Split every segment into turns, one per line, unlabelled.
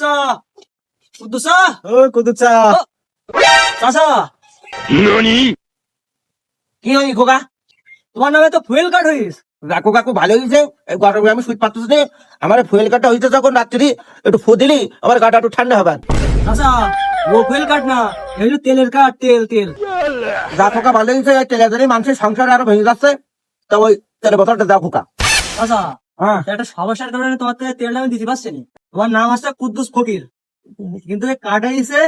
কুদ্দুসা কুদ্দুসা
ও কুদুচা
চাচা
কি হই খোকা?
তোমার নামে তো ফুয়েল কাট হইস।
কাকু কাকু ভালো হয়েছে। এই গরমে আমি শুট পাচ্ছি না। আমার ফুয়েল কাটা হয়েছে যখন রাত্রি একটু ফু দিলি আমার গাটা একটু ঠান্ডা হবে।
চাচা ও ফুয়েল কাট না, এগুলো তেলের কাট, তেল তেল।
যা খোকা ভালো হয়েছে। এই তেলের জন্য মানুষের সংসার আরো ভেঙে যাচ্ছে। তা ওই তেলের বোতলটা দাও খোকা।
চাচা
হ্যাঁ
একটা সমস্যার কারণে তোমার থেকে তেলটা আমি দিতে পারছি না। তোমার নাম আছে কুদ্দুস ফকির, কিন্তু এই কার্ডে দিছে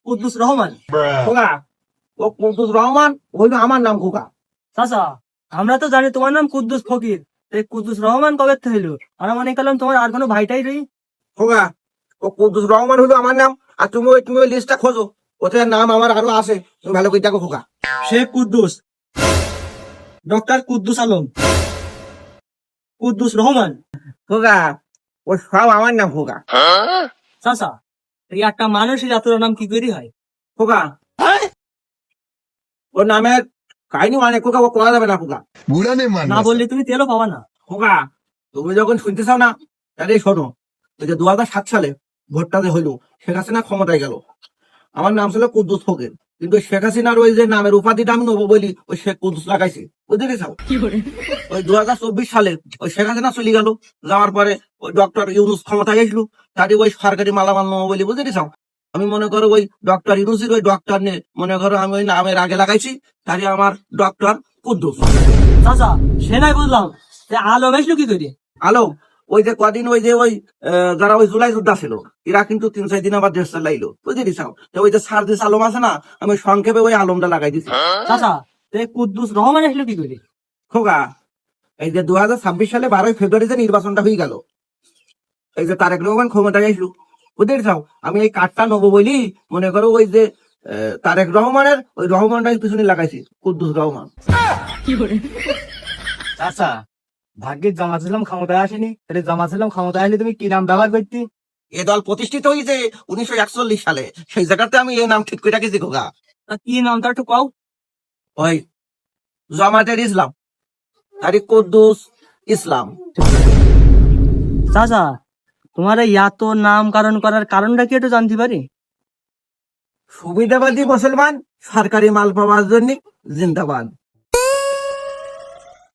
কুদ্দুস রহমান।
খোকা, ও কুদ্দুস রহমান হইলো আমার নাম খোকা।
চাচা আমরা তো জানি তোমার নাম কুদ্দুস ফকির, এই কুদ্দুস রহমান কবে থেকে হইলো? আমরা মনে করলাম তোমার আর কোনো ভাইটাই নেই।
খোকা, ও কুদ্দুস রহমান হইলো আমার নাম। আর তুমি ওই লিস্টটা খোঁজো, ওতে নাম আমার আরো আছে। তুমি ভালো করে দেখো খোকা।
শেখ কুদ্দুস, ডক্টর কুদ্দুস আলম, কুদ্দুস রহমান।
খোকা, ও সব আমার নাম খোকা।
চাচা এই একটা মানুষের এত নাম কি করে হয়?
খোকা, ওর নামের কাহিনী মানে খোকা, ও করা যাবে না খোকা।
बुरा नहीं
না
मानना
বললে তুমি তেলও পাবা না।
খোকা, তুমি যখন শুনতে চাও না, তাহলে শোনো। ওই যে 2007 সালে ভোটটাতে হইলো, শেখ হাসিনা ক্ষমতায় গেল। আমার নাম ছিল কুদ্দুস ফকির, কিন্তু শেখ হাসিনার ওই যে নামের উপাধিটা আমি নেবো বলি ওই শেখ কুদ্দুস লাগাইছি, বুঝতে চাও? ওই 2024 সালে ওই শেখ হাসিনা চলে গেল, যাওয়ার পরে ওই ডক্টর ইউনুস ক্ষমতায় আসলো, তারই ওই সরকারি মালামাল নেবো বলি, বুঝতে চাও? আমি মনে করো ওই ডক্টর ইউনুসের ওই ডক্টর নিয়ে মনে করো আমি ওই নামের আগে লাগাইছি, তারই আমার ডক্টর কুদ্দুস।
চাচা সে নাই বুঝলাম, আলম আসলো কি করে?
আলো, ওই যে কদিন ওই যে ওই যারা ওই জুলাই যোদ্ধা ছিল, এরা কিন্তু 3-4 দিন আবার দেশ চালাইলো, বুঝলি চাও? তো ওই যে সার্জিস আলম আছে না, আমি সংক্ষেপে ওই আলমটা লাগাই দিছি।
চাচা এই কুদ্দুস রহমান আসলো কি করে?
খোকা, এই যে 2026 সালে 12ই ফেব্রুয়ারিতে নির্বাচনটা হয়ে গেল, এই যে তারেক রহমান ক্ষমতায় আসলো, বুঝতে চাও? আমি এই কার্ডটা নেবো বলি মনে করো ওই যে তারেক রহমানের ওই রহমানটাই পিছনে লাগাইছি, কুদ্দুস রহমান।
আচ্ছা, ভাগ্যের জামাত ইসলাম ক্ষমতায় আসেনি, তাহলে জামাত ইসলাম ক্ষমতায় আসলে তুমি কি নাম ব্যবহার করতে?
এ দল প্রতিষ্ঠিত হয়েছে 1941 সালে, সেই জায়গাতে আমি এই নাম ঠিক করে রাখেছি খোকা।
তা কি নামটা একটু কও।
ওই জামাতের ইসলাম, তারিক কুদ্দুস ইসলাম।
চাচা তোমার এই এত নামকরণ করার কারণটা কি একটু জানতে পারি?
সুবিধাবাদী মুসলমান, সরকারি মাল পাওয়ার জন্য জিন্দাবাদ।